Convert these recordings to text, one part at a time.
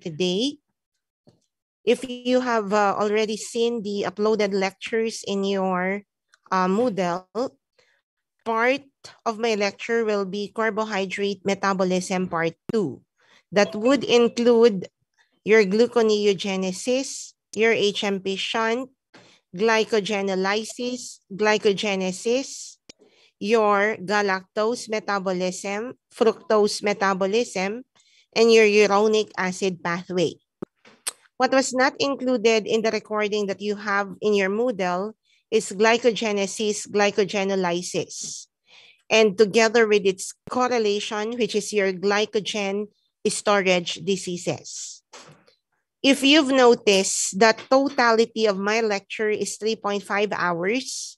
today. If you have already seen the uploaded lectures in your Moodle, part of my lecture will be carbohydrate metabolism part 2. That would include your gluconeogenesis, your HMP shunt, glycogenesis, your galactose metabolism, fructose metabolism, and your uronic acid pathway. What was not included in the recording that you have in your Moodle is glycogenolysis. And together with its correlation, which is your glycogen storage diseases. If you've noticed, the totality of my lecture is 3.5 hours,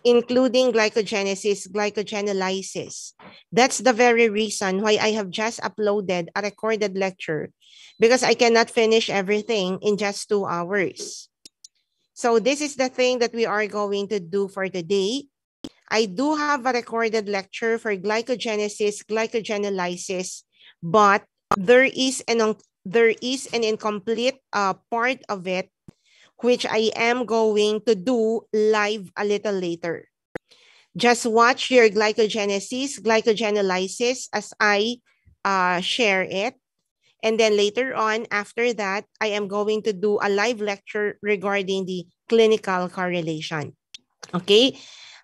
including glycogenolysis. That's the very reason why I have just uploaded a recorded lecture, because I cannot finish everything in just 2 hours. So this is the thing that we are going to do for today. I do have a recorded lecture for glycogenolysis, but there is an incomplete part of it, which I am going to do live a little later. Just watch your glycogenolysis as I share it. And then later on, after that, I am going to do a live lecture regarding the clinical correlation. Okay.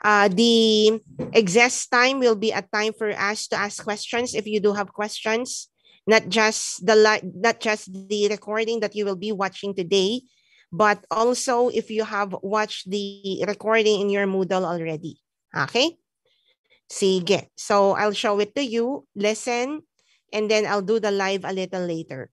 The exact time will be a time for us to ask questions if you do have questions, not just the recording that you will be watching today, but also if you have watched the recording in your Moodle already. Okay? Sige. So I'll show it to you, listen, and then I'll do the live a little later.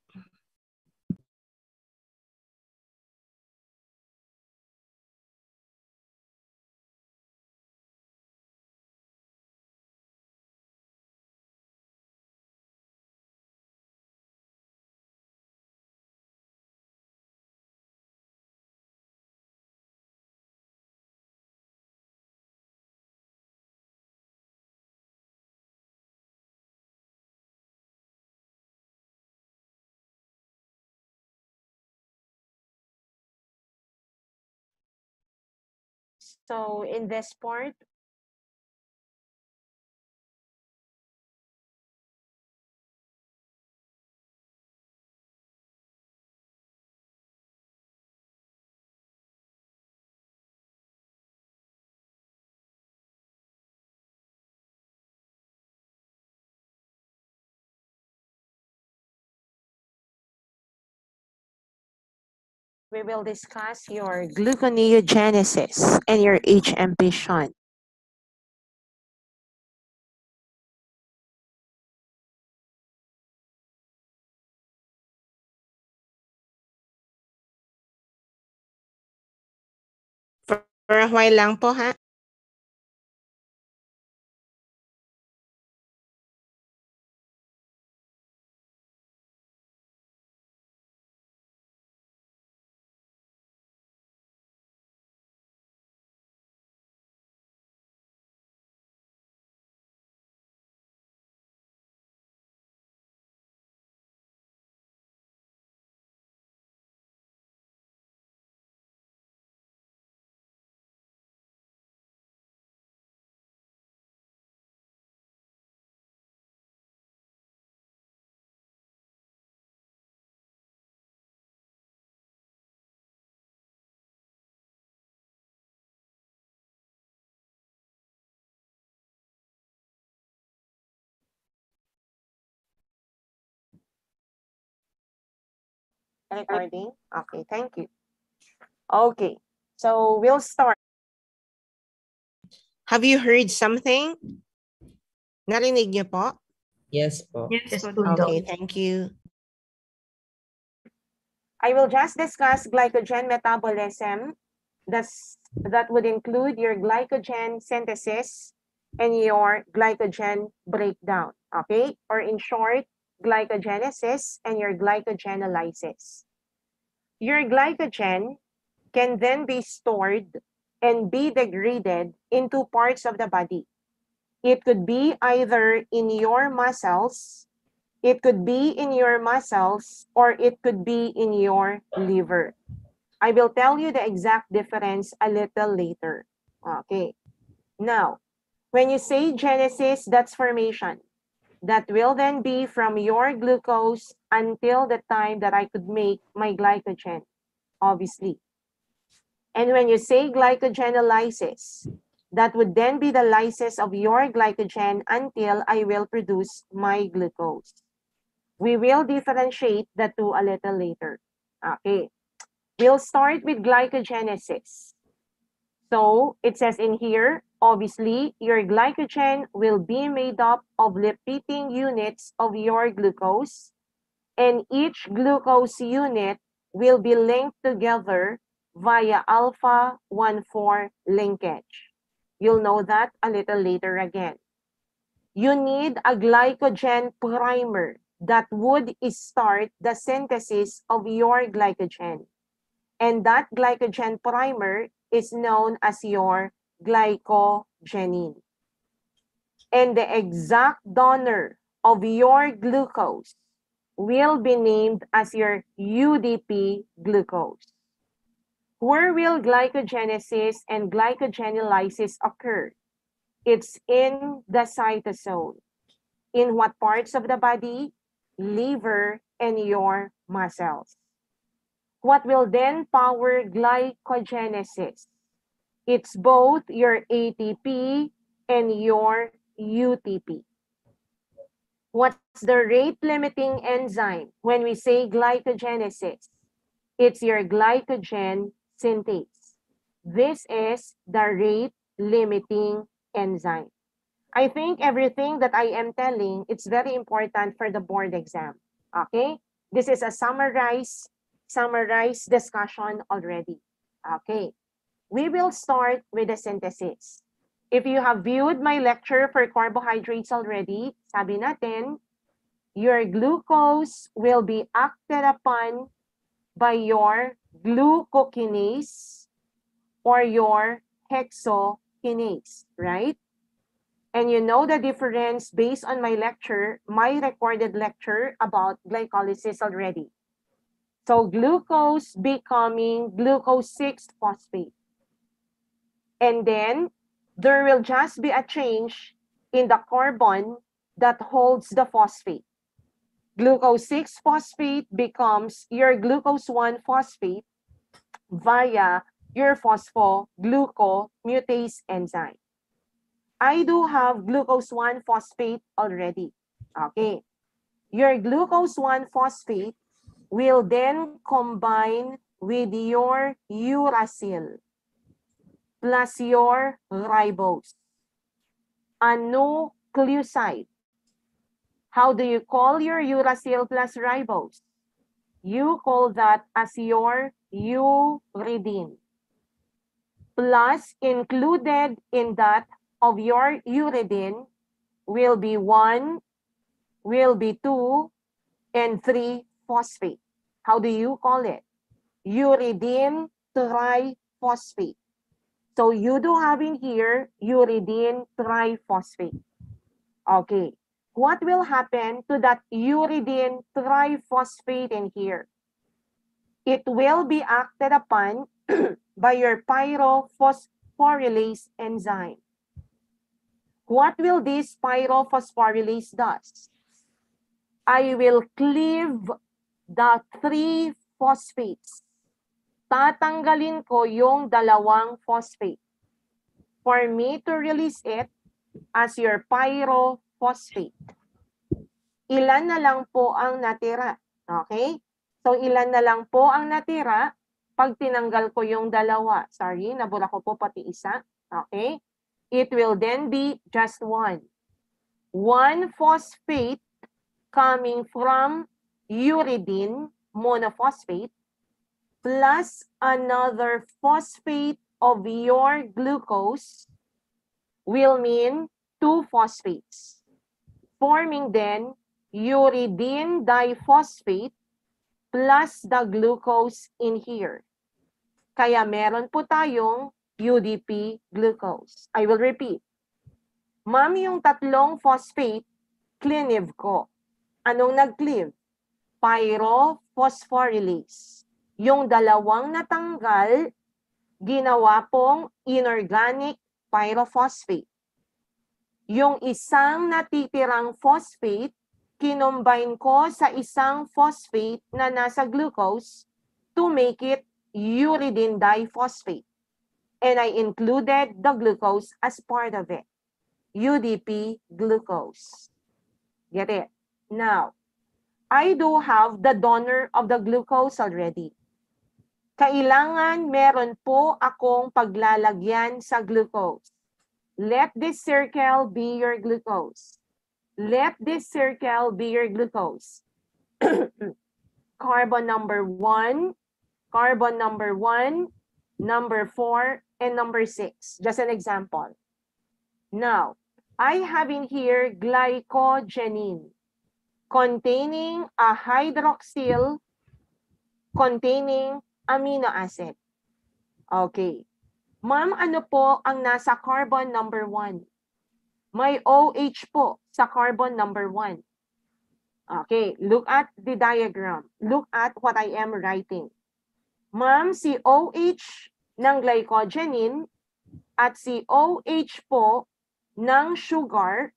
So in this part, we will discuss your gluconeogenesis and your HMP shunt. For a while lang po, ha? Recording? Okay, thank you. Okay, so we'll start. Have you heard something? Narinig niyo po? Yes po. Yes, po, Okay, Doc. thank you. I will just discuss glycogen metabolism. That would include your glycogen synthesis and your glycogen breakdown, okay? Or in short, glycogenesis and your glycogenolysis. Your glycogen can then be stored and be degraded into parts of the body. It could be either in your muscles, It could be in your muscles or it could be in your liver. I will tell you the exact difference a little later. Okay. Now, when you say genesis, that's formation. That will then be from your glucose until the time that I could make my glycogen, obviously. And when you say glycogenolysis, that would then be the lysis of your glycogen until I will produce my glucose. We will differentiate the two a little later. Okay. We'll start with glycogenesis. So it says in here, obviously, your glycogen will be made up of repeating units of your glucose, and each glucose unit will be linked together via alpha 1,4 linkage. You'll know that a little later again. You need a glycogen primer that would start the synthesis of your glycogen. And that glycogen primer is known as your glycogenin. And the exact donor of your glucose will be named as your UDP glucose. Where will glycogenesis and glycogenolysis occur? It's in the cytosol. In what parts of the body? Liver and your muscles. What will then power glycogenesis? It's both your ATP and your UTP. What's the rate limiting enzyme when we say glycogenesis? It's your glycogen synthase. This is the rate limiting enzyme. I think everything that I am telling, it's very important for the board exam. Okay? This is a summarized discussion already. Okay. We will start with the synthesis. If you have viewed my lecture for carbohydrates already, sabi natin, your glucose will be acted upon by your glucokinase or your hexokinase, right? And you know the difference based on my lecture, my recorded lecture about glycolysis already. So glucose becoming glucose 6-phosphate. And then there will just be a change in the carbon that holds the phosphate. Glucose 6-phosphate becomes your glucose 1-phosphate via your phosphoglucomutase enzyme. I do have glucose 1-phosphate already. Okay. Your glucose 1-phosphate will then combine with your uracil plus your ribose, a nucleoside. How do you call your uracil plus ribose? You call that as your uridine. Plus, included in that of your uridine will be 1, will be 2, and 3 phosphate. How do you call it? Uridine triphosphate. So you do have in here uridine triphosphate. Okay. What will happen to that uridine triphosphate in here? It will be acted upon by your pyrophosphorylase enzyme. What will this pyrophosphorylase does? I will cleave the 3 phosphates. Tatanggalin ko yung 2 phosphate for me to release it as your pyrophosphate. Ilan na lang po ang natira? Okay? So, ilan na lang po ang natira pag tinanggal ko yung 2? Sorry, nabula ko po pati isa. Okay? It will then be just 1. 1 phosphate coming from uridine monophosphate plus another phosphate of your glucose will mean 2 phosphates, forming then uridine diphosphate plus the glucose in here. Kaya meron po tayong UDP glucose. I will repeat. Ma'am, yung 3 phosphate, cleave ko. Anong nag-cleave? Pyrophosphorylase. Yung dalawang natanggal, ginawa pong inorganic pyrophosphate. Yung isang natitirang phosphate, kinombine ko sa isang phosphate na nasa glucose to make it uridine diphosphate. And I included the glucose as part of it. UDP glucose. Get it? Now, I do have the donor of the glucose already. Kailangan meron po akong paglalagyan sa glucose. Let this circle be your glucose. Let this circle be your glucose. Carbon number 1, carbon number 1, number 4, and number 6. Just an example. Now, I have in here glycogenine containing a hydroxyl containing amino acid. Okay. Ma'am, ano po ang nasa carbon number 1? May OH po sa carbon number 1. Okay, look at the diagram. Look at what I am writing. Ma'am, si OH ng glycogenine at si OH po ng sugar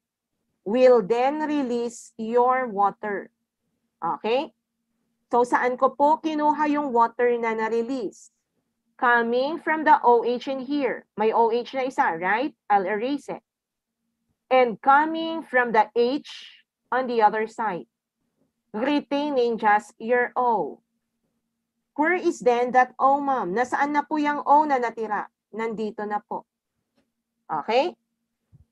will then release your water. Okay? So, saan ko po kinuha yung water na na-release? Coming from the OH in here. May OH na isa, right? I'll erase it. And coming from the H on the other side. Retaining just your O. Where is then that O, ma'am? Nasaan na po yung O na natira? Nandito na po. Okay?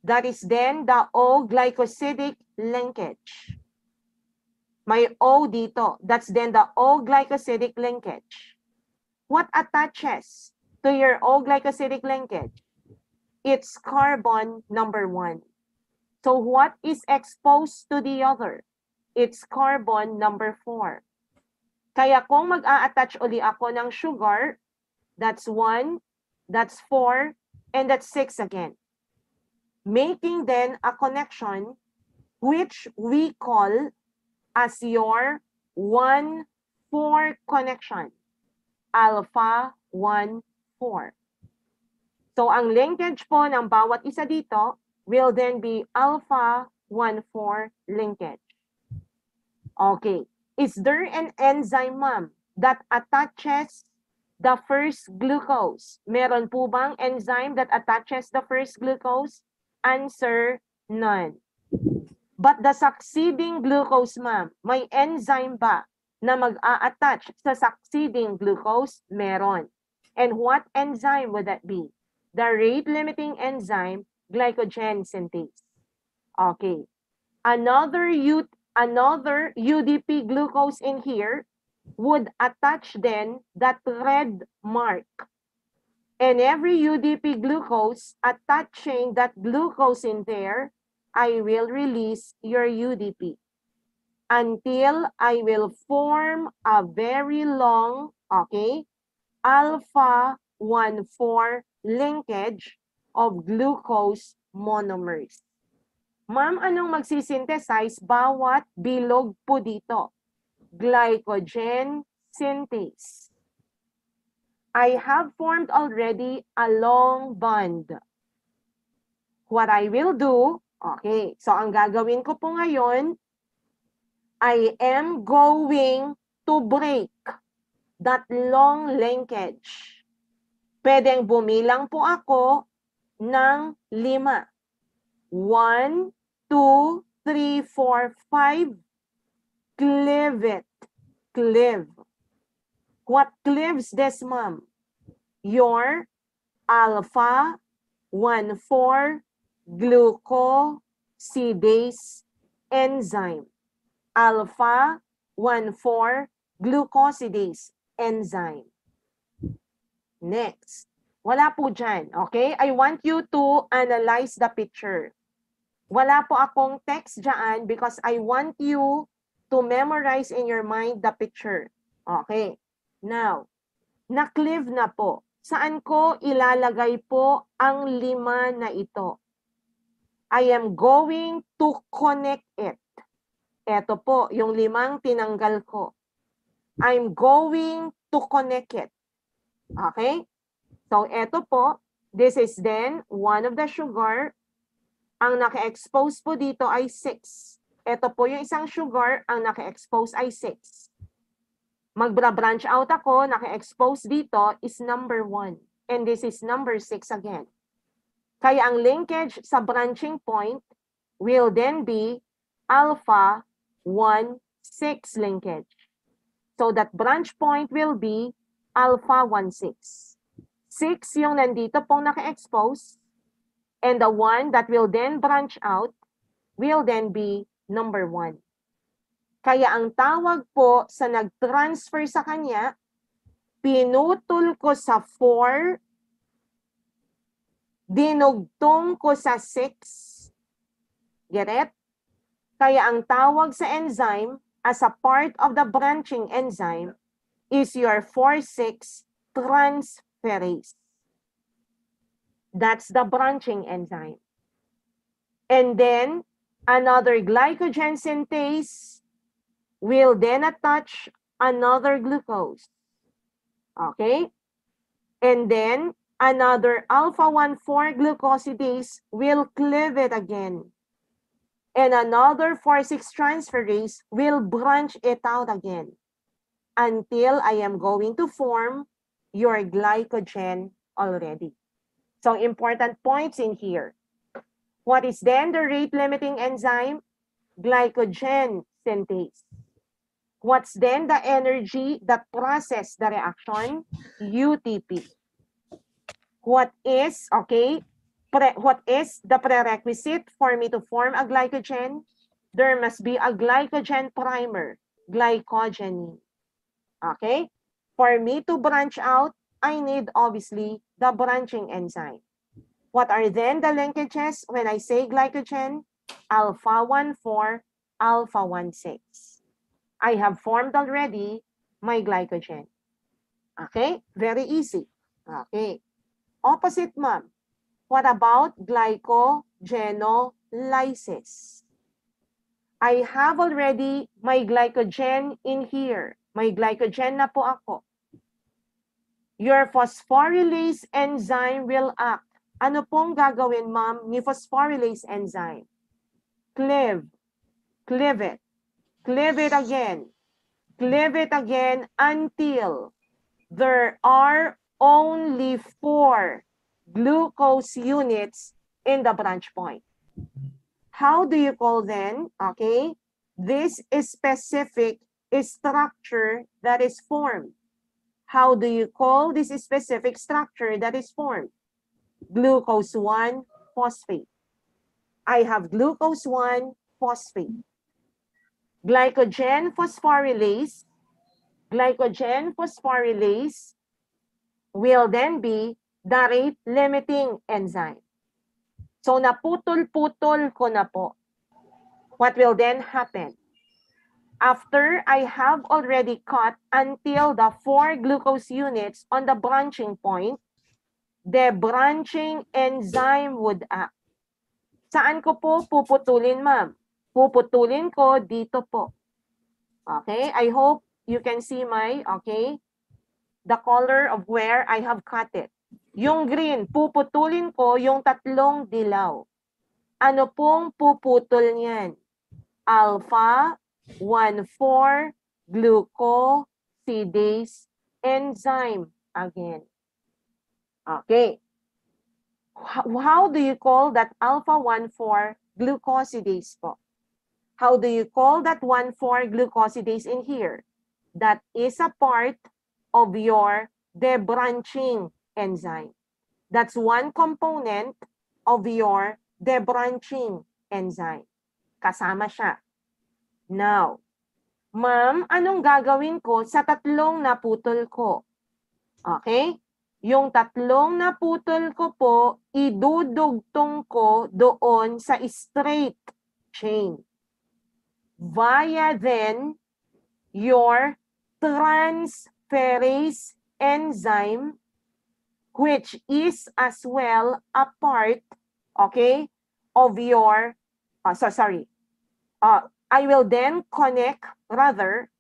That is then the O-glycosidic linkage. May O dito. That's then the O-glycosidic linkage. What attaches to your O-glycosidic linkage? It's carbon number 1. So what is exposed to the other? It's carbon number 4. Kaya kung mag-a-attach uli ako ng sugar, that's 1, that's 4, and that's 6 again. Making then a connection which we call as your 1,4 connection. Alpha 1,4. So ang linkage po ng bawat isa dito will then be alpha 1,4 linkage. Okay. Is there an enzyme, ma'am, that attaches the first glucose? Meron po bang enzyme that attaches the first glucose? Answer, none. But the succeeding glucose, ma'am, may enzyme ba na mag-a-attach sa succeeding glucose? Meron. And what enzyme would that be? The rate-limiting enzyme, glycogen synthase. Okay. Another UDP glucose in here would attach then that red mark. And every UDP glucose attaching that glucose in there, I will release your UDP until I will form a very long, okay, alpha 1,4 linkage of glucose monomers. Ma'am, anong magsisynthesize bawat bilog po dito? Glycogen synthase. I have formed already a long bond. What I will do, okay, so ang gagawin ko po ngayon, I am going to break that long linkage. Pwedeng bumilang po ako ng 5. 1, 2, 3, 4, 5. Cleave it. Cleave. What cleaves this, ma'am? Your alpha 1,4 glucosidase enzyme. Alpha 1,4 glucosidase enzyme. Next. Wala po dyan, okay? I want you to analyze the picture. Wala po akong text dyan because I want you to memorize in your mind the picture. Okay. Now, na-cleave na po. Saan ko ilalagay po ang 5 na ito? I am going to connect it. Eto po, yung 5 tinanggal ko. I'm going to connect it. Okay? So, eto po, this is then one of the sugar. Ang naka-expose po dito ay 6. Ito po yung isang sugar, ang naka-expose ay 6. Magbra-branch out ako, naka-expose dito is number 1. And this is number 6 again. Kaya ang linkage sa branching point will then be alpha 1, 6 linkage. So that branch point will be alpha 1, 6. 6 yung nandito pong naka-expose. And the one that will then branch out will then be number 1. Kaya ang tawag po sa nag-transfer sa kanya, pinutol ko sa 4, dinugtong ko sa 6. Get it? Kaya ang tawag sa enzyme as a part of the branching enzyme is your 4,6 transferase. That's the branching enzyme. And then, another glycogen synthase will then attach another glucose. Okay? And then, another alpha-1,4 glucosidase will cleave it again. And another 4,6 transferase will branch it out again until I am going to form your glycogen already. So important points in here. What is then the rate-limiting enzyme? Glycogen synthase. What's then the energy that process the reaction? UTP. What is, okay, what is the prerequisite for me to form a glycogen? There must be a glycogen primer, glycogenine. Okay? For me to branch out, I need obviously the branching enzyme. What are then the linkages when I say glycogen? Alpha-1,4, alpha-1,6. I have formed already my glycogen. Okay? Very easy. Okay. Opposite, ma'am. What about glycogenolysis? I have already my glycogen in here. May glycogen na po ako. Your phosphorylase enzyme will act. Ano pong gagawin, ma'am, ni phosphorylase enzyme? Cleave. Cleave it. Cleave it again. Cleave it again until there are only 4 glucose units in the branch point. How do you call then, okay, this specific structure that is formed? How do you call this specific structure that is formed? Glucose 1 phosphate. I have glucose 1 phosphate. Glycogen phosphorylase will then be the rate-limiting enzyme. So naputol-putol ko na po. What will then happen? After I have already cut until the 4 glucose units on the branching point, the branching enzyme would act. Saan ko po puputulin, ma'am? Puputulin ko dito po. Okay? I hope you can see my, okay, the color of where I have cut it. Yung green, puputulin ko yung 3 dilaw. Ano pong puputol niyan? Alpha-1,4 glucosidase enzyme again. Okay. How do you call that alpha-1,4 glucosidase po? How do you call that 1,4 glucosidase in here? That is a part of your debranching enzyme. That's one component of your debranching enzyme. Kasama siya. Now, ma'am, anong gagawin ko sa 3 naputol ko? Okay? Yung 3 naputol ko po, idudugtong ko doon sa straight chain. Via then your transferase enzyme, which is as well a part, okay, of your, I will then connect, rather,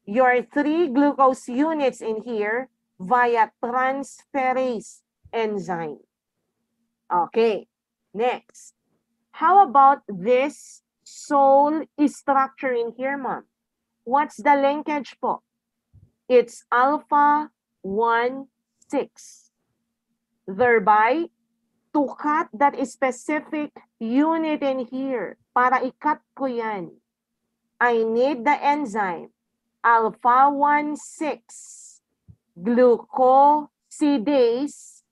your 3 glucose units in here via transferase enzyme. Okay, next. How about this sole structure in here, ma'am? What's the linkage po? It's alpha 1, 6. Thereby, to cut that specific unit in here, para i-cut ko yan, I need the enzyme alpha 1, 6 glucosidase,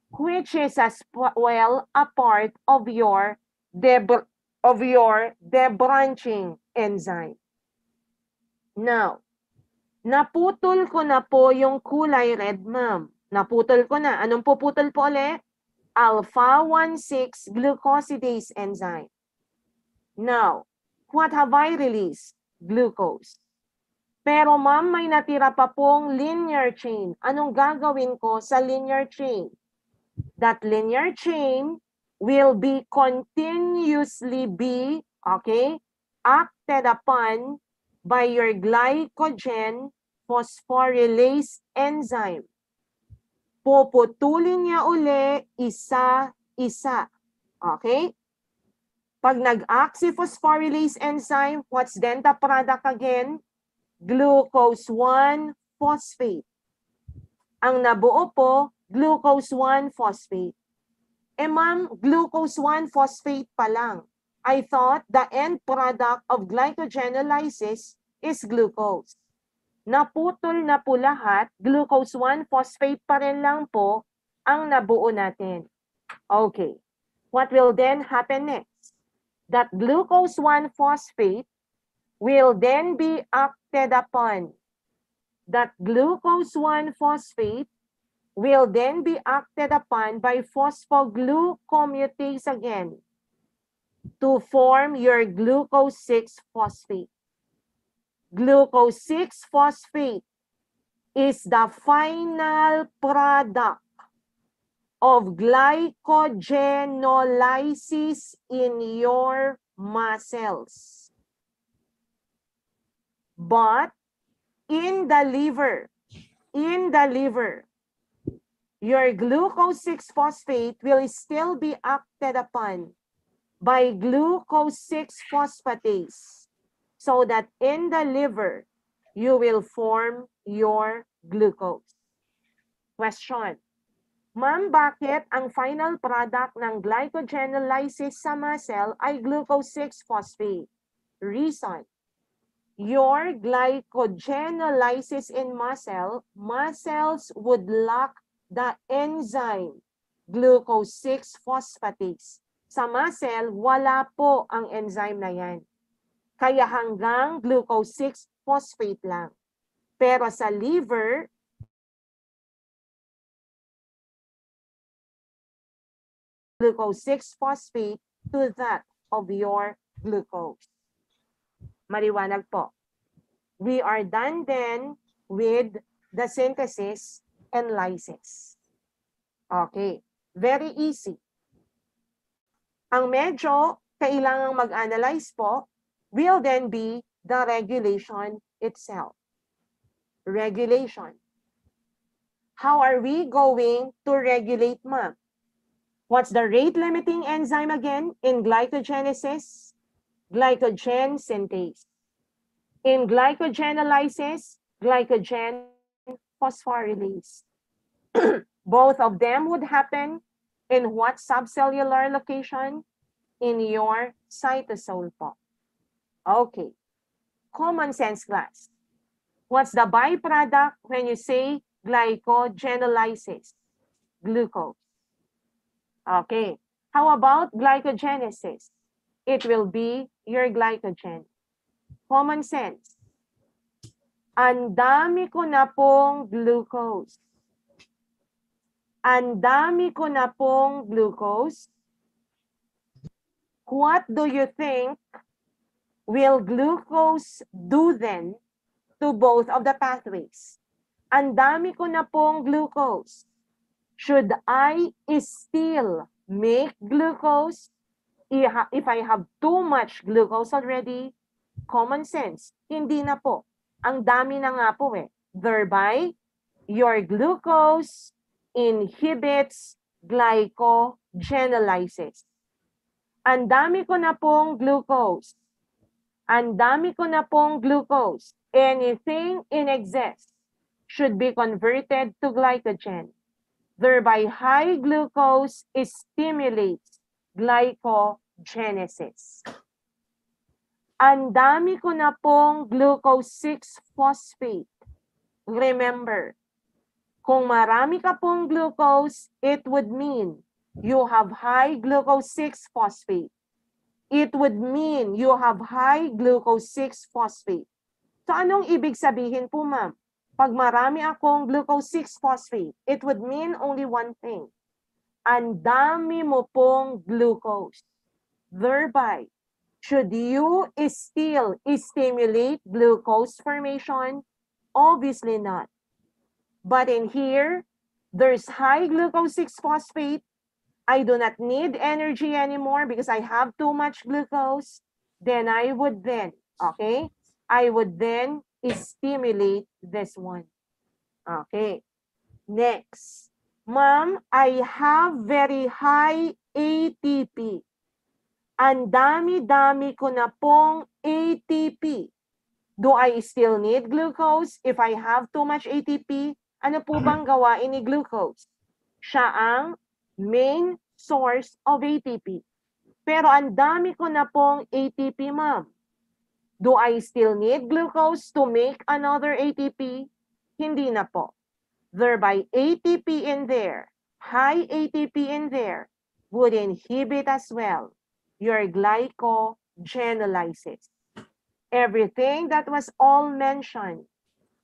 which is as well a part of your debranching enzyme. Now, naputol ko na po yung kulay red, ma'am. Naputol ko na. Anong puputol po ulit? Alpha 1,6 glucosidase enzyme. Now, what have I released? Glucose. Pero ma'am, may natira pa pong linear chain. Anong gagawin ko sa linear chain? That linear chain will be continuously acted upon by your glycogen phosphorylase enzyme. Puputulin niya uli isa-isa. Okay? Pag nag-act si phosphorylase enzyme, what's then the product again? Glucose 1-phosphate. Ang nabuo po, glucose 1-phosphate. Ma'am, glucose 1-phosphate pa lang. I thought the end product of glycogenolysis is glucose. Naputol na po lahat, glucose 1-phosphate pa rin lang po ang nabuo natin. Okay. What will then happen next? That glucose 1-phosphate will then be acted upon. That glucose 1-phosphate will then be acted upon by phosphoglucomutase again to form your glucose 6-phosphate. Glucose 6-phosphate is the final product of glycogenolysis in your muscles. But in the liver, your glucose 6-phosphate will still be acted upon by glucose 6-phosphatase, so that in the liver, you will form your glucose. Question. Ma'am, bakit ang final product ng glycogenolysis sa muscle ay glucose 6-phosphate? Reason. Your glycogenolysis in muscles would lack the enzyme glucose 6-phosphatase. Sa muscle, wala po ang enzyme na yan. Kaya hanggang glucose 6-phosphate lang. Pero sa liver, glucose 6-phosphate to that of your glucose. Maliwanag po. We are done then with the synthesis and lysis. Okay. Very easy. Ang medyo kailangang mag-analyze po will then be the regulation itself. Regulation. How are we going to regulate, ma'am? What's the rate-limiting enzyme again in glycogenesis? Glycogen synthase. In glycogenolysis, glycogen phosphorylase. Both of them would happen in what subcellular location? In your cytosol po. Okay. Common sense class. What's the byproduct when you say glycogenolysis? Glucose. Okay. How about glycogenesis? It will be your glycogen. Common sense. Ang dami ko na pong glucose. Ang dami ko na pong glucose. What do you think will glucose do then to both of the pathways? Ang dami ko na pong glucose. Should I still make glucose if I have too much glucose already? Common sense. Hindi na po. Ang dami na nga po eh. Thereby, your glucose inhibits glycogenolysis. Ang dami ko na pong glucose. Ang dami ko na pong glucose. Anything in excess should be converted to glycogen. Thereby, high glucose stimulates glycogenesis. Ang dami ko na pong glucose 6-phosphate. Remember, kung marami ka pong glucose, it would mean you have high glucose 6-phosphate. It would mean you have high glucose 6-phosphate. So anong ibig sabihin po, ma'am? Pag marami akong glucose 6-phosphate, it would mean only one thing. Ang dami mo pong glucose. Thereby, should you still stimulate glucose formation? Obviously not. But in here, there's high glucose 6-phosphate. I do not need energy anymore because I have too much glucose. Then I would then, okay? I would then stimulate this one. Okay. Next. Ma'am, I have very high ATP. Ang dami-dami ko na pong ATP. Do I still need glucose if I have too much ATP? Ano po bang gawain ni glucose? Siya ang main source of ATP. Pero ang dami ko na pong ATP, ma'am. Do I still need glucose to make another ATP? Hindi na po. Thereby, ATP in there, high ATP in there, would inhibit as well your glycogenolysis. Everything that was all mentioned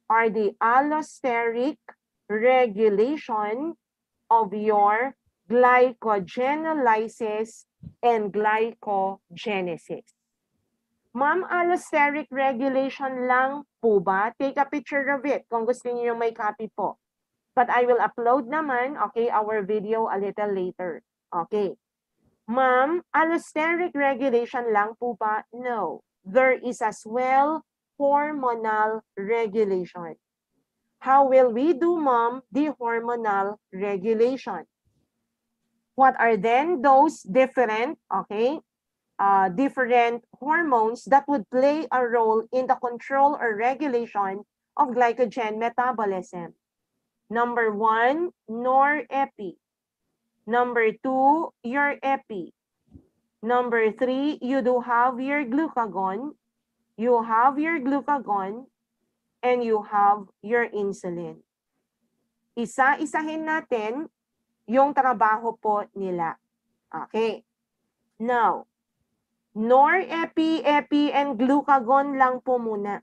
are the allosteric regulation of your glycogenolysis and glycogenesis. Ma'am, allosteric regulation lang po ba? Take a picture of it kung gusto niyo may copy po. But I will upload naman, okay, our video a little later. Okay. Ma'am, allosteric regulation lang po ba? No. There is as well hormonal regulation. How will we do, ma'am, the hormonal regulation? What are then those different, okay, different hormones that would play a role in the control or regulation of glycogen metabolism? Number 1, norepi. Number 2, your epi. Number 3, you do have your glucagon. You have your glucagon and you have your insulin. Isa-isahin natin yung trabaho po nila. Okay. Now, norepi, epi, and glucagon lang po muna.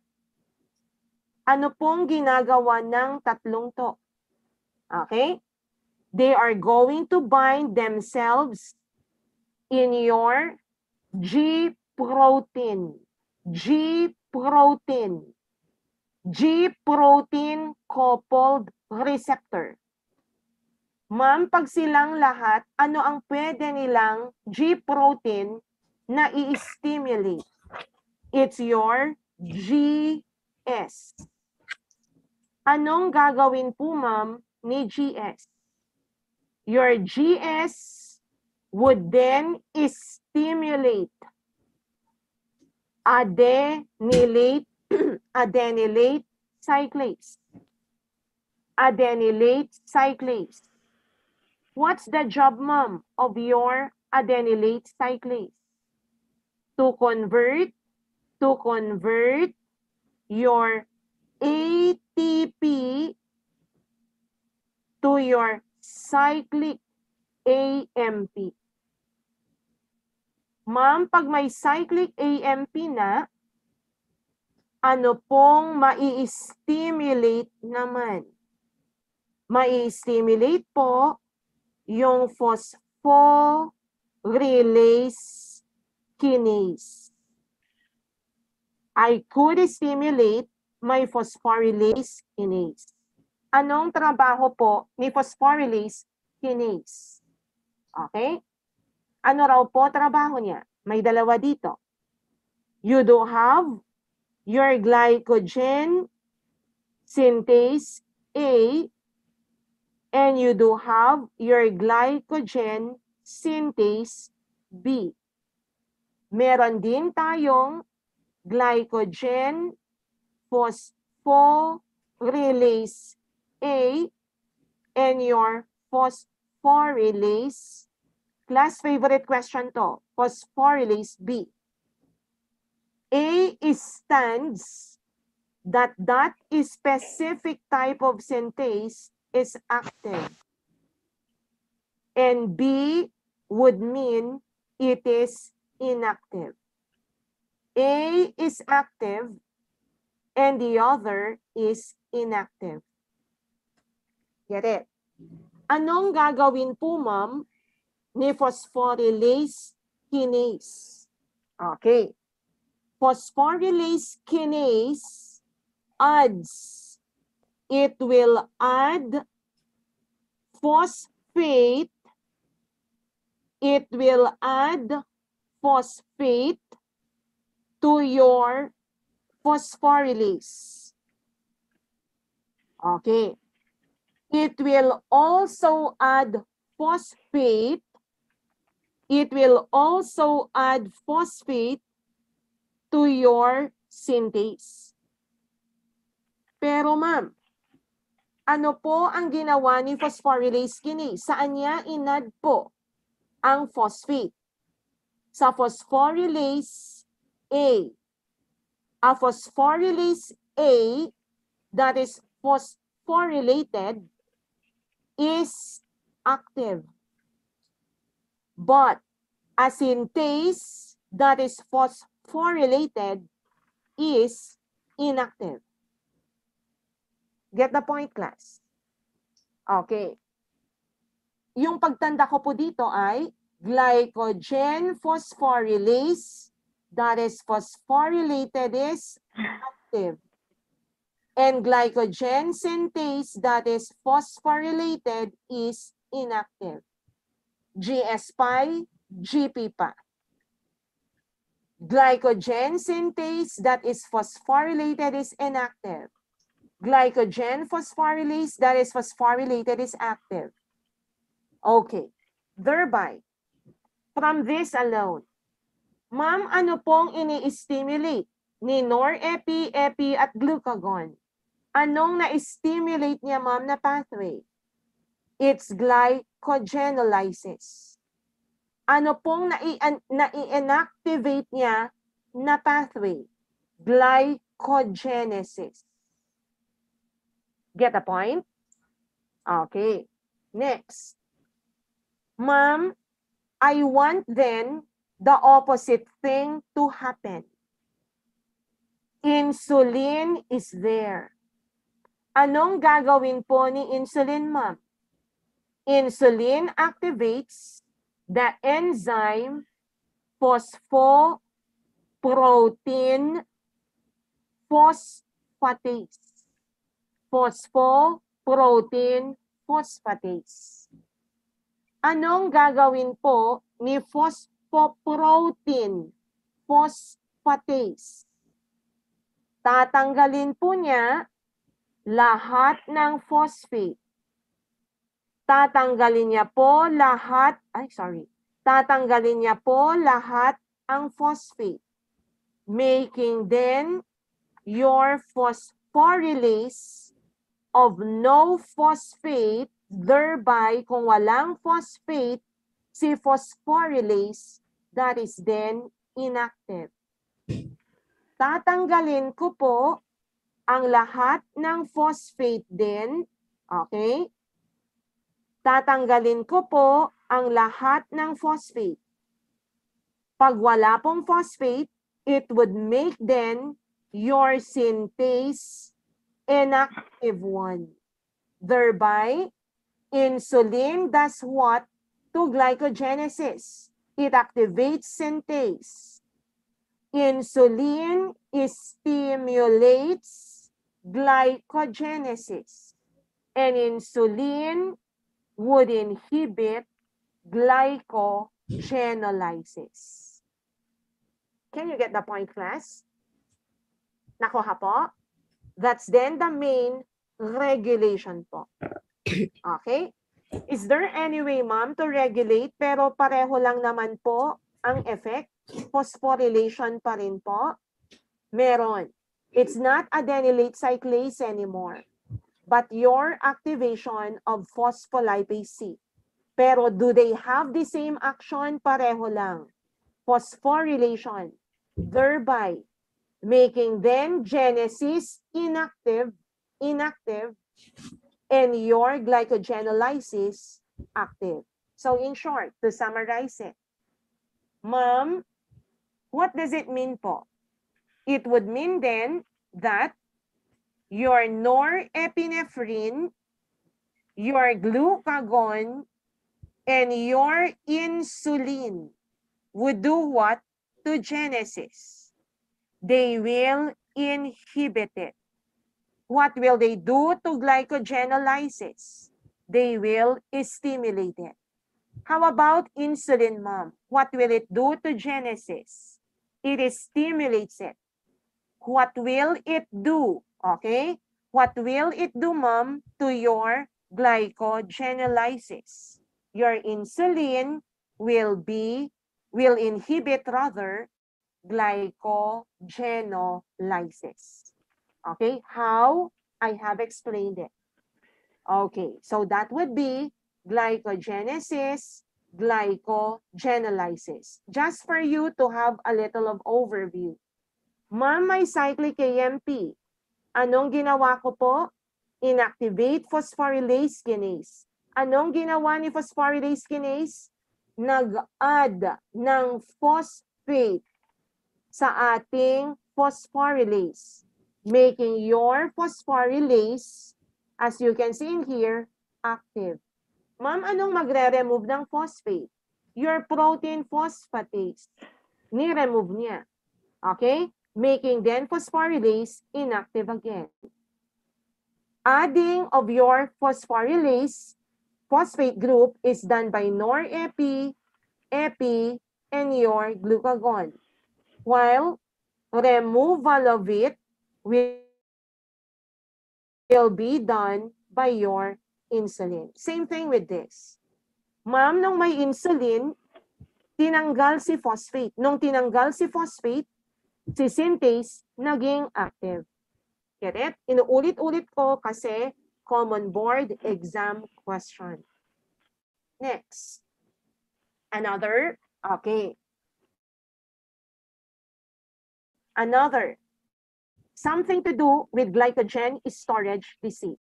Ano pong ginagawa ng tatlong to? Okay? They are going to bind themselves in your G-protein. G-protein. G-protein coupled receptor. Ma'am, pag silang lahat, ano ang pwede nilang G-protein na i-stimulate? It's your GS. Anong gagawin po, ma'am, ni GS? Your GS would then stimulate adenylate cyclase. Adenylate cyclase. What's the job, ma'am, of your adenylate cyclase? To convert your ATP to your cyclic AMP. Ma'am, pag may cyclic AMP na, ano pong mai-stimulate naman? Mai-stimulate po yung phosphorylase kinase. I could stimulate my phosphorylase kinase. Anong trabaho po ni phosphorylase kinase? Okay? Ano raw po trabaho niya? May dalawa dito. You do have your glycogen synthase A, and you do have your glycogen synthase B. Meron din tayong glycogen phosphorylase A and your phosphorylase, class favorite question to, phosphorylase B. A stands that specific type of synthase is active. And B would mean it is inactive. A is active and the other is inactive. Get it? Anong gagawin po, ma'am, ni phosphorylase kinase? Okay. Phosphorylase kinase adds. It will add phosphate. It will add phosphate to your phosphorylase. Okay. It will also add phosphate. It will also add phosphate to your synthase. Pero ma'am, ano po ang ginawa ni phosphorylase kinase? Saan niya inad po ang phosphate? Sa phosphorylase A. A phosphorylase A that is phosphorylated is active. But a synthase that is phosphorylated is inactive. Get the point, class? Okay. Yung pagtanda ko po dito ay glycogen phosphorylase that is phosphorylated is active. And glycogen synthase that is phosphorylated is inactive. GS pi, GP pa. Glycogen synthase that is phosphorylated is inactive. Glycogen phosphorylase that is phosphorylated is active. Okay. Thereby, from this alone, ma'am, ano pong ini-stimulate ni norepi, epi, at glucagon? Anong na-stimulate niya, ma'am, na pathway? It's glycogenolysis. Ano pong na-inactivate niya na pathway? Glycogenesis. Get the point? Okay. Next. Ma'am, I want then the opposite thing to happen. Insulin is there. Anong gagawin po ni insulin, ma'am? Insulin activates the enzyme phosphoprotein phosphatase. Phosphoprotein phosphatase. Anong gagawin po ni phosphoprotein phosphatase? Tatanggalin po niya lahat ng phosphate. Tatanggalin niya po lahat ang phosphate, making then your phosphorylase of no phosphate, thereby kung walang phosphate, si phosphorylase, that is then inactive. Tatanggalin ko po ang lahat ng phosphate din, okay? Tatanggalin ko po ang lahat ng phosphate. Pag wala pong phosphate, it would make then your synthase inactive one. Thereby, insulin does what to glycogenesis? It activates synthase. Insulin stimulates glycogenesis. And insulin would inhibit glycogenolysis. Can you get the point, class? Nakuha po? That's then the main regulation po. Okay? Is there any way, ma'am, to regulate pero pareho lang naman po ang effect? Phosphorylation pa rin po? Meron. It's not adenylate cyclase anymore, but your activation of phospholipase C. Pero do they have the same action? Pareho lang. Phosphorylation, thereby making then genesis inactive, and your glycogenolysis active. So in short, to summarize it, ma'am, what does it mean po? It would mean then that your norepinephrine, your glucagon, and your insulin would do what to genesis? They will inhibit it. What will they do to glycogenolysis? They will stimulate it. How about insulin, mom? What will it do to genesis? It stimulates it. What will it do? Okay? What will it do, mom, to your glycogenolysis? Your insulin will inhibit rather glycogenolysis. Okay? How? I have explained it. Okay, so that would be glycogenesis, glycogenolysis. Just for you to have a little of overview. Ma'am, may cyclic AMP. Anong ginawa ko po? Inactivate phosphorylase kinase. Anong ginawa ni phosphorylase kinase? Nag-add ng phosphate sa ating phosphorylase, making your phosphorylase, as you can see in here, active. Ma'am, anong magre-remove ng phosphate? Your protein phosphatase. Ni-remove niya. Okay? Making then phosphorylase inactive again. Adding of your phosphorylase phosphate group is done by norepi, epi, and your glucagon. While removal of it will be done by your insulin. Same thing with this. Ma'am, nung may insulin, tinanggal si phosphate. Nung tinanggal si phosphate, si synthase naging active. Get it? Inuulit-ulit ko kasi common board exam question. Next. Another. Okay. Another. Something to do with glycogen storage disease.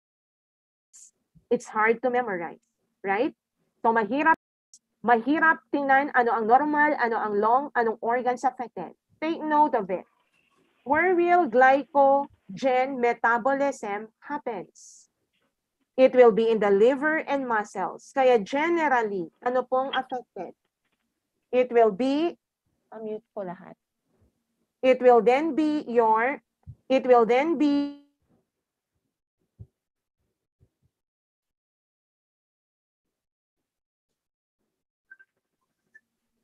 It's hard to memorize, right? So mahirap tingnan ano ang normal, ano ang long, anong organs affected. Take note of it. Where will glycogen metabolism happens? It will be in the liver and muscles. Kaya generally, ano pong affected? It will be, mute ko lahat. It will then be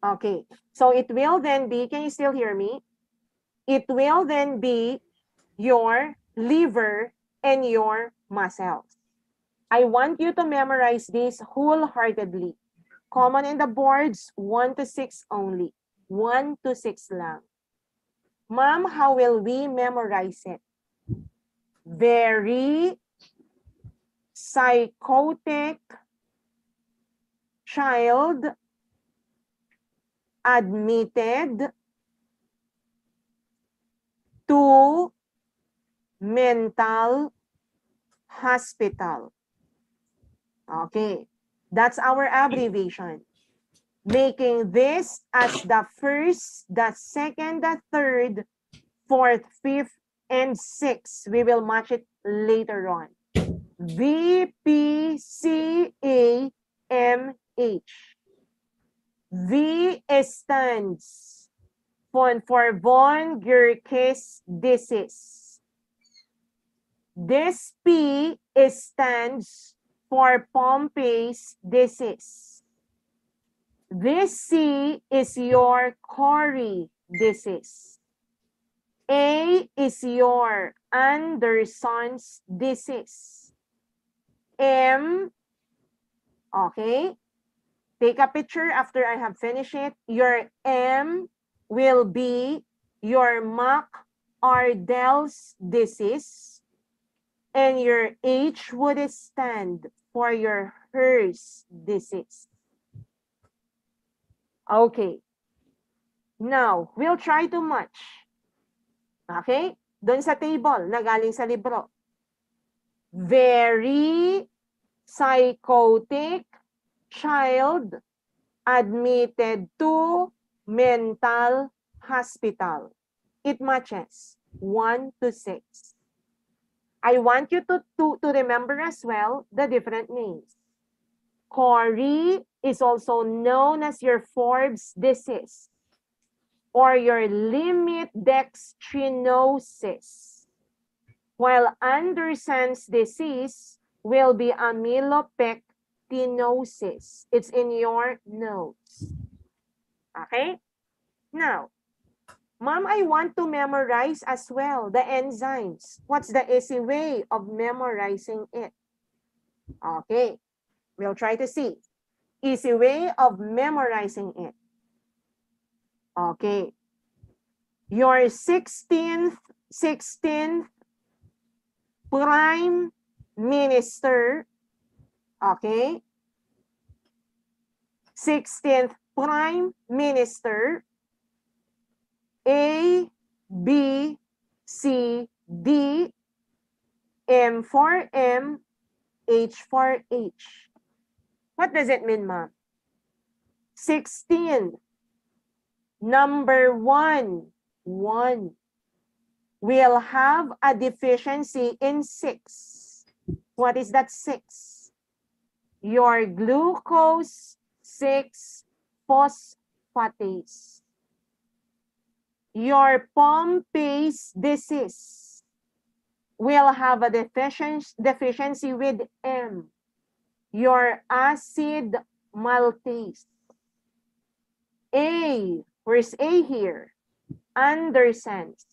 okay. So it will then be, can you still hear me? It will then be your liver and your muscles. I want you to memorize this wholeheartedly. Common in the boards, 1 to 6 only. 1 to 6 lang. Ma'am, how will we memorize it? Very psychotic child admitted to mental hospital. Okay, that's our abbreviation. Making this as the first, the second, the third, fourth, fifth, and sixth. We will match it later on. VPCAMH. V stands for von Gierke's disease. This P stands for Pompey's disease. This C is your Cori disease. A is your Anderson's disease. M, okay, take a picture after I have finished it. Your M will be your McArdell's disease, and your H would stand for your Hers disease. Okay. Now, we'll try to match. Okay? Doon sa table na galing sa libro. Very psychotic child admitted to mental hospital. It matches 1 to 6. I want you to remember as well the different names. Corey is also known as your Forbes disease or your limit dextrinosis, while Anderson's disease will be amylopectinosis. It's in your notes. Okay? Now, Mom, I want to memorize as well the enzymes. What's the easy way of memorizing it? Okay, we'll try to see. Easy way of memorizing it. Okay. Your 16th prime minister, okay? 16th prime minister, A, B, C, D, M for M, H for H. What does it mean, ma'am? 16, number 1, will have a deficiency in 6. What is that 6? Your glucose 6-phosphatase. Your Pompe's disease will have a deficiency with M. Your acid maltase. A, where's A here? Anderson's,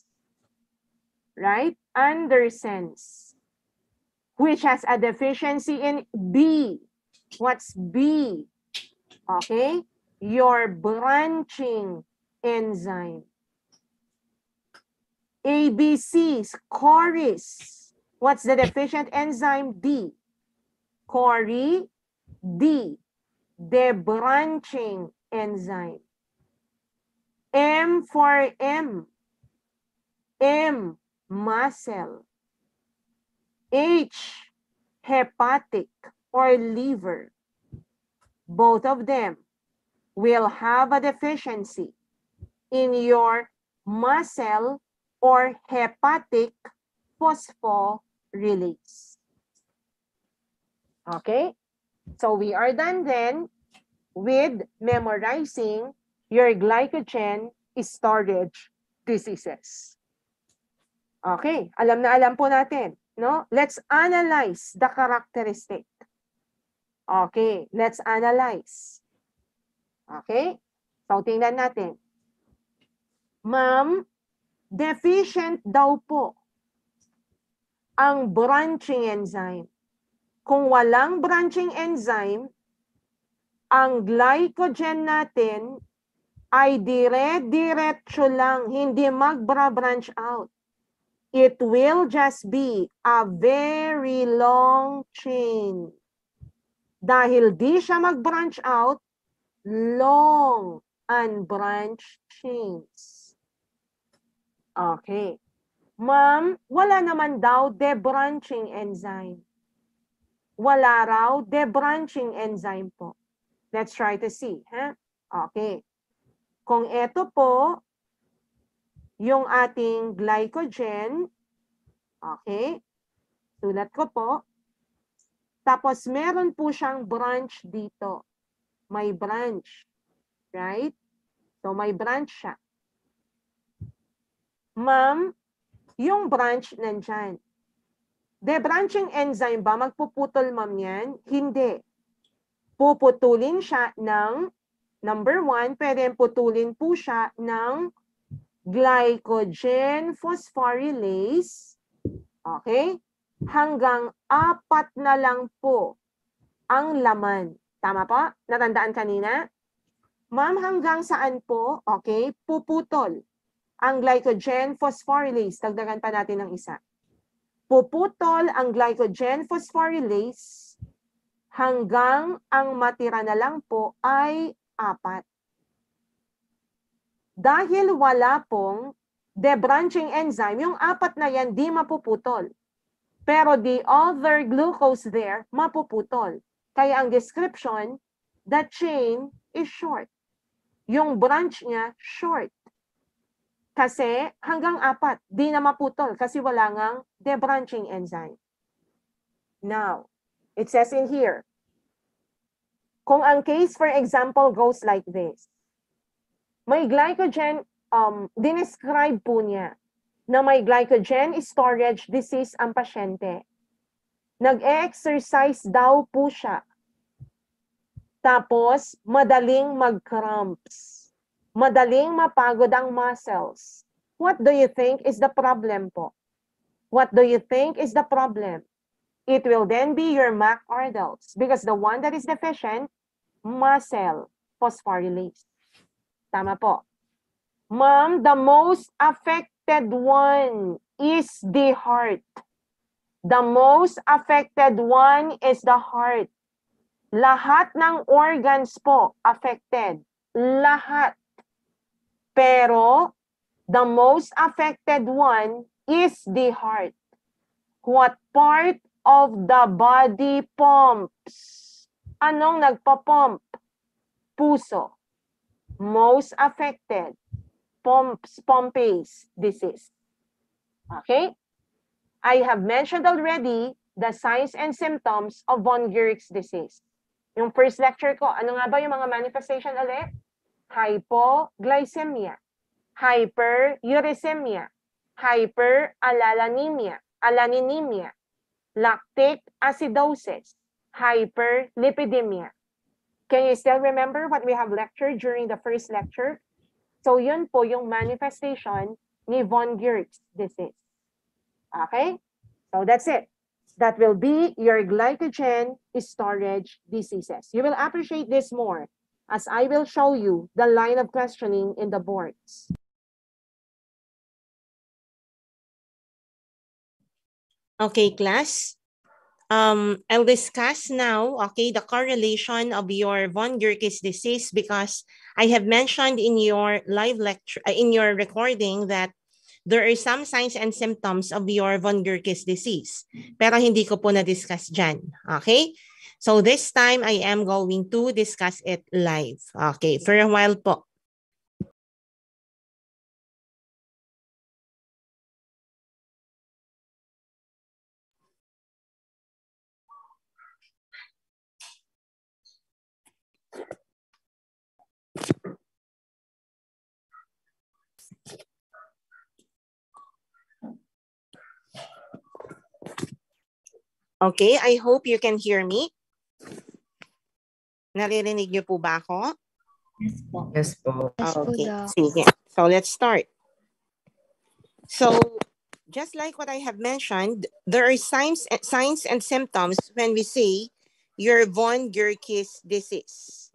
right? Anderson's, which has a deficiency in B. What's B? Okay, your branching enzyme. ABC's, Corey's. What's the deficient enzyme? D. Corey, D, debranching enzyme. M for M, muscle. H, hepatic or liver. Both of them will have a deficiency in your muscle or hepatic phosphorylase. Okay, so we are done then with memorizing your glycogen storage diseases. Okay, alam na alam po natin, no? Let's analyze the characteristic. Okay, let's analyze. Okay, so tingnan natin. Ma'am, deficient daw po ang branching enzyme. Kung walang branching enzyme, ang glycogen natin ay dire-diretso lang, hindi magbra-branch out. It will just be a very long chain. Dahil di siya mag-branch out, long unbranched chains. Okay. Ma'am, wala naman daw debranching enzyme. Wala raw debranching enzyme po. Let's try to see. Huh? Okay. Kung ito po, yung ating glycogen, okay, sulat ko po. Tapos meron po siyang branch dito. May branch. Right? So may branch siya. Ma'am, yung branch nandyan. Debranching enzyme ba? Magpuputol, ma'am, yan? Hindi. Puputulin siya ng, number 1, pwede putulin po siya ng glycogen phosphorylase, okay, hanggang 4 na lang po ang laman. Tama po? Natandaan kanina? Ma'am, hanggang saan po? Okay, puputol ang glycogen phosphorylase. Dagdagan pa natin ng isa. Puputol ang glycogen phosphorylase hanggang ang matira na lang po ay 4. Dahil wala pong debranching enzyme, yung 4 na yan di mapuputol. Pero the other glucose there, mapuputol. Kaya ang description, the chain is short. Yung branch niya, short. Kasi hanggang 4, di na maputol kasi wala ngang debranching enzyme. Now, it says in here, kung ang case, for example, goes like this, may glycogen, dinescribe po niya na may glycogen storage disease ang pasyente. Nag-exercise daw po siya. Tapos, madaling mag-cramps. Madaling mapagod ang muscles. What do you think is the problem po? What do you think is the problem? It will then be your MAC adults because the one that is deficient, muscle phosphorylase. Tama po. Ma'am, the most affected one is the heart. The most affected one is the heart. Lahat ng organs po affected. Lahat. Pero, the most affected one is the heart. What part of the body pumps? Anong nagpa-pump? Puso. Most affected. Pompey's disease. Okay? I have mentioned already the signs and symptoms of von Gueric's disease. Yung first lecture ko, ano nga ba yung mga manifestation ulit? Hypoglycemia, hyperuricemia, hyperalaninemia, lactic acidosis, hyperlipidemia. Can you still remember what we have lectured during the first lecture? So yun po yung manifestation ni von Gueric's disease. Okay? So that's it. That will be your glycogen storage diseases. You will appreciate this more as I will show you the line of questioning in the boards. Okay, class. I'll discuss now, okay, the correlation of your von Gueric's disease because I have mentioned in your live lecture, in your recording that there are some signs and symptoms of your von Gueric's disease. Pero hindi ko po na-discuss dyan. Okay? So this time, I am going to discuss it live. Okay, for a while po. Okay, I hope you can hear me. Naririnig niyo po ba ako? Yes po. Yes po. Okay, sige. So let's start. So, just like what I have mentioned, there are signs and symptoms when we say your von Gueric's disease.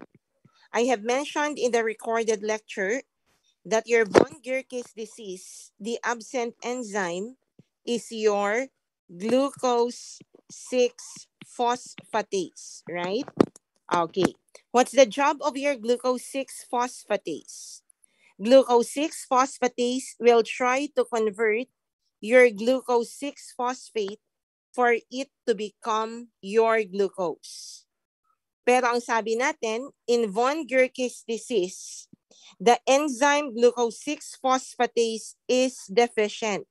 I have mentioned in the recorded lecture that your von Gueric's disease, the absent enzyme is your glucose 6-phosphatase, right? Okay. What's the job of your glucose 6-phosphatase? Glucose 6-phosphatase will try to convert your glucose 6-phosphate for it to become your glucose. Pero ang sabi natin, in von Gueric's disease, the enzyme glucose 6-phosphatase is deficient.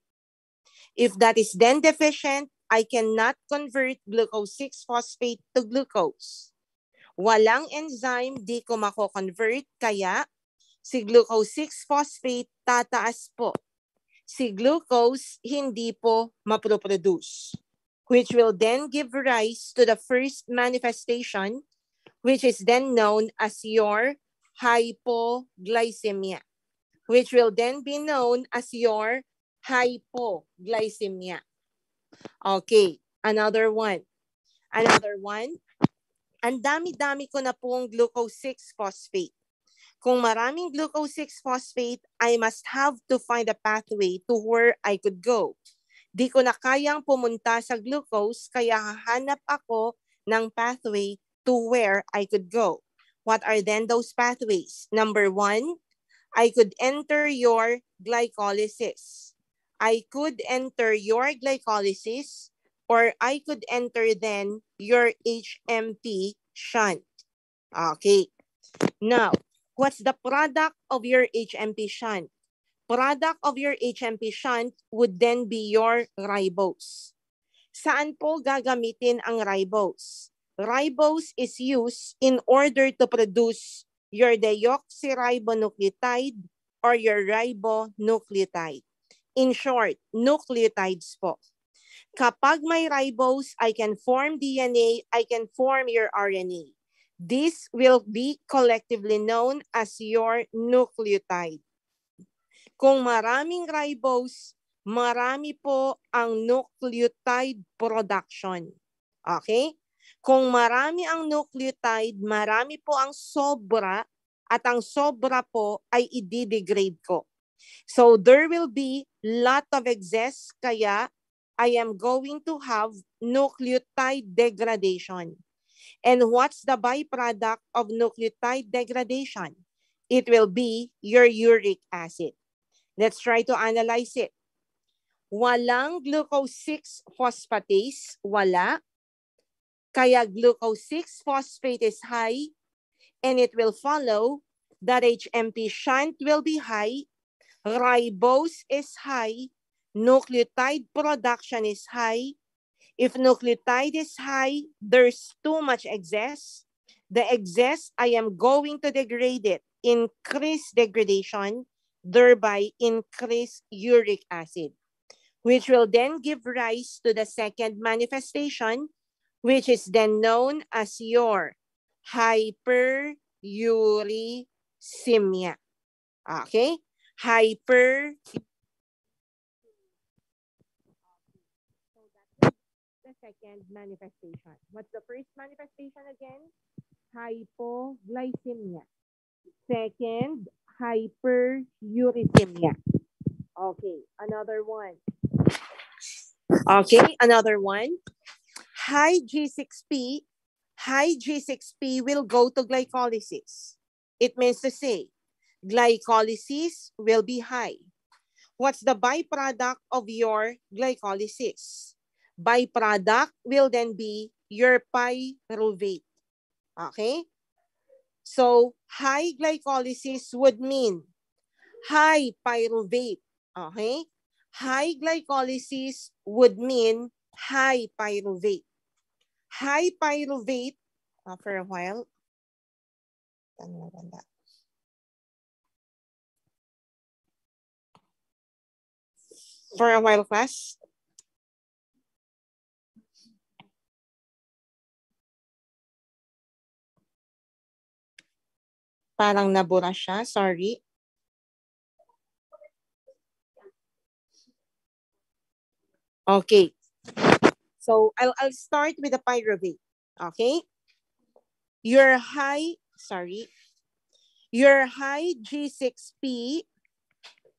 If that is then deficient, I cannot convert glucose 6-phosphate to glucose. Walang enzyme, di ko mako-convert, kaya si glucose 6-phosphate tataas po. Si glucose hindi po maproproduce, which will then give rise to the first manifestation, which is then known as your hypoglycemia. which will then be known as your hypoglycemia. Okay, another one. Another one. Ang dami-dami ko na pong glucose 6-phosphate. Kung maraming glucose 6-phosphate, I must have to find a pathway to where I could go. Di ko na kayang pumunta sa glucose, kaya hahanap ako ng pathway to where I could go. What are then those pathways? Number 1, I could enter your glycolysis. I could enter your glycolysis, or I could enter then your HMP shunt. Okay. Now, what's the product of your HMP shunt? Product of your HMP shunt would then be your ribose. Saan po gagamitin ang ribose? Ribose is used in order to produce your deoxyribonucleotide or your ribonucleotide. In short, nucleotides po. Kapag may ribose, I can form DNA, I can form your RNA. This will be collectively known as your nucleotide. Kung maraming ribose, marami po ang nucleotide production. Okay? Kung marami ang nucleotide, marami po ang sobra, at ang sobra po ay i-degrade ko. So there will be lot of excess, kaya I am going to have nucleotide degradation. And what's the byproduct of nucleotide degradation? It will be your uric acid. Let's try to analyze it. Walang glucose 6-phosphatase, wala. Kaya glucose 6-phosphate is high, and it will follow that HMP shunt will be high, ribose is high, nucleotide production is high. If nucleotide is high, there's too much excess. The excess, I am going to degrade it, increase degradation, thereby increase uric acid, which will then give rise to the second manifestation, which is then known as your hyperuricemia. Okay? The second manifestation. What's the first manifestation again? Hypoglycemia. Second, hyperuricemia. Okay, another one. Okay, another one. High G6P will go to glycolysis. It means to say, glycolysis will be high. What's the byproduct of your glycolysis? Byproduct will then be your pyruvate. Okay? So, high glycolysis would mean high pyruvate. Okay? High glycolysis would mean high pyruvate. High pyruvate, for a while. For a while, class. Parang nabura siya, sorry. Okay. So I'll start with the pyruvate. Okay. Your high G6P,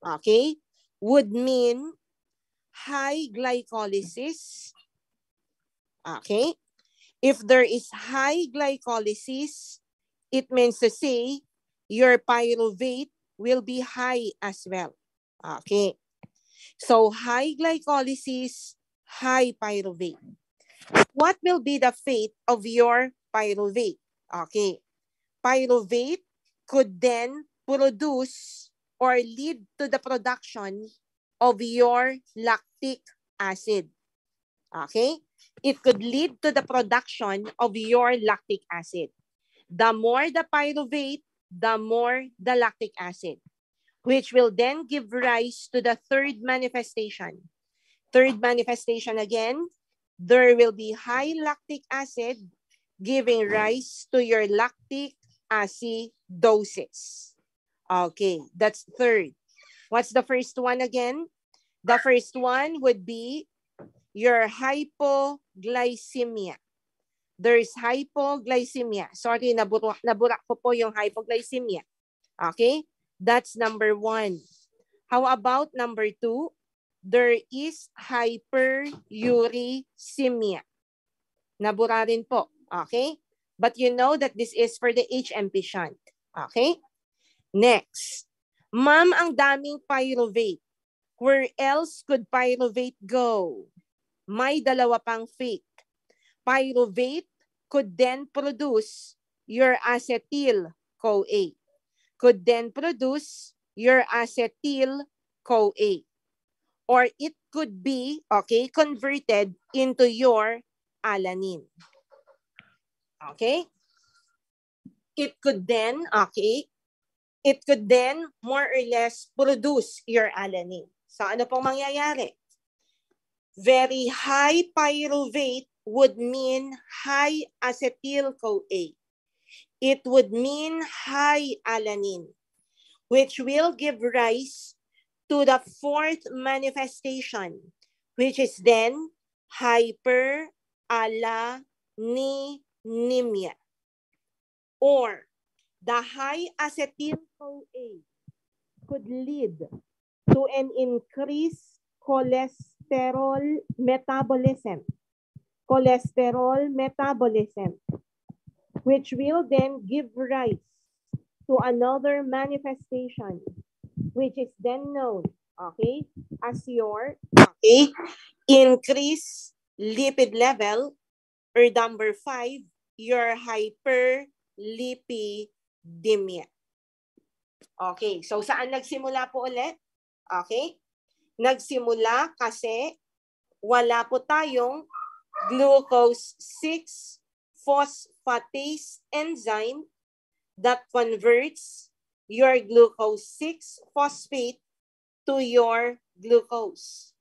okay, would mean high glycolysis. Okay. If there is high glycolysis, it means to say your pyruvate will be high as well. Okay. So high glycolysis, high pyruvate. What will be the fate of your pyruvate? Okay. Pyruvate could then produce or lead to the production of your lactic acid. Okay. It could lead to the production of your lactic acid. The more the pyruvate, the more the lactic acid, which will then give rise to the third manifestation. Third manifestation again, there will be high lactic acid giving rise to your lactic acidosis. Okay, that's third. What's the first one again? The first one would be your hypoglycemia. There's hypoglycemia. Sorry, naburak ko po yung hypoglycemia. Okay, that's number one. How about number two? There is hyperuricemia. Nabura rin po. Okay? But you know that this is for the HMP shunt. Okay? Next. Ma'am, ang daming pyruvate. Where else could pyruvate go? May dalawa pang fake. Pyruvate could then produce your acetyl-CoA. Could then produce your acetyl-CoA. Or it could be, okay, converted into your alanine. Okay? It could then, okay, it could then more or less produce your alanine. So ano pong mangyayari? Very high pyruvate would mean high acetyl-CoA. It would mean high alanine, which will give rise to the fourth manifestation, which is then hyperalaninemia. Or the high acetyl-CoA could lead to an increased cholesterol metabolism. Which will then give rise to another manifestation, which is then known, okay, as your, okay, increased lipid level, or number 5, your hyperlipidemia. Okay, so saan nagsimula po ulit? Okay, nagsimula kasi wala po tayong glucose 6-phosphatase enzyme that converts your glucose 6-phosphate to your glucose.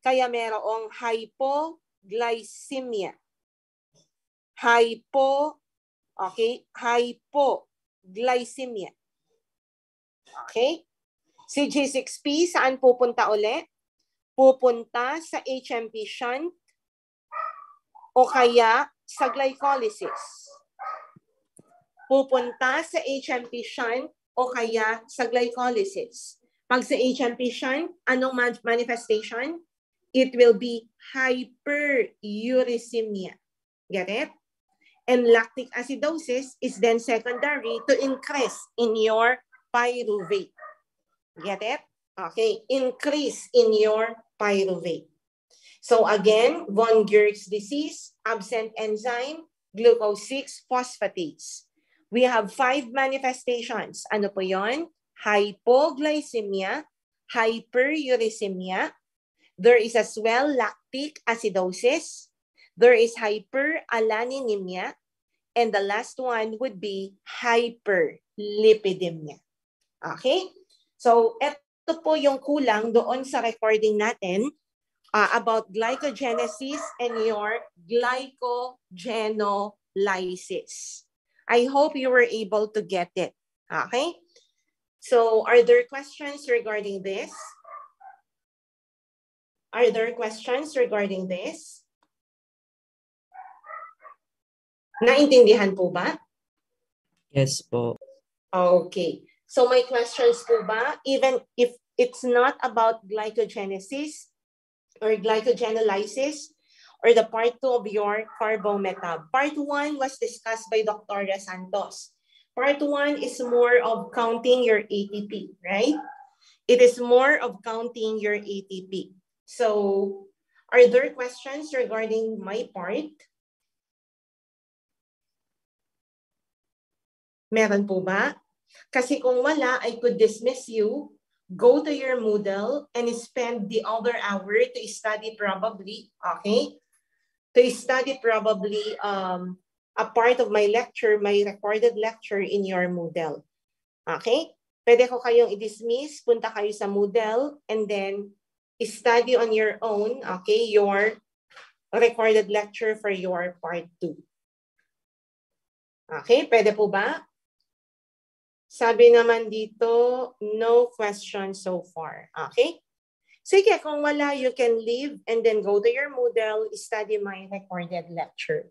Kaya merong hypoglycemia. Hypoglycemia. Okay? Si G6P, saan pupunta ulit? Pupunta sa HMP shunt o kaya sa glycolysis. Pupunta sa HMP shunt o kaya sa glycolysis. Pag sa HMP shunt, anong manifestation? It will be hyperuricemia. Get it? And lactic acidosis is then secondary to increase in your pyruvate. Get it? Okay, increase in your pyruvate. So again, von Giertz disease, absent enzyme, glucose 6-phosphatase. We have 5 manifestations. Ano po yon? Hypoglycemia, hyperuricemia. There is as well lactic acidosis. There is hyperalaninemia. And the last one would be hyperlipidemia. Okay? So, ito po yung kulang doon sa recording natin about glycogenesis and your glycogenolysis. I hope you were able to get it. Okay? So, are there questions regarding this? Are there questions regarding this? Naintindihan po ba? Yes po. Okay. So my questions po ba, even if it's not about glycogenesis or glycogenolysis or the part 2 of your carbometab. Part 1 was discussed by Dr. Santos. Part 1 is more of counting your ATP, right? It is more of counting your ATP. So are there questions regarding my part? Meron po ba? Kasi kung wala, I could dismiss you, go to your Moodle, and spend the other hour to study probably, okay? To study probably a part of my lecture, my recorded lecture in your Moodle. Okay? Pwede ko kayong i-dismiss, punta kayo sa Moodle, and then study on your own, okay, your recorded lecture for your part 2. Okay? Pwede po ba? Sabi naman dito, no question so far. Okay? Sige, kung wala, you can leave and then go to your Moodle, study my recorded lecture.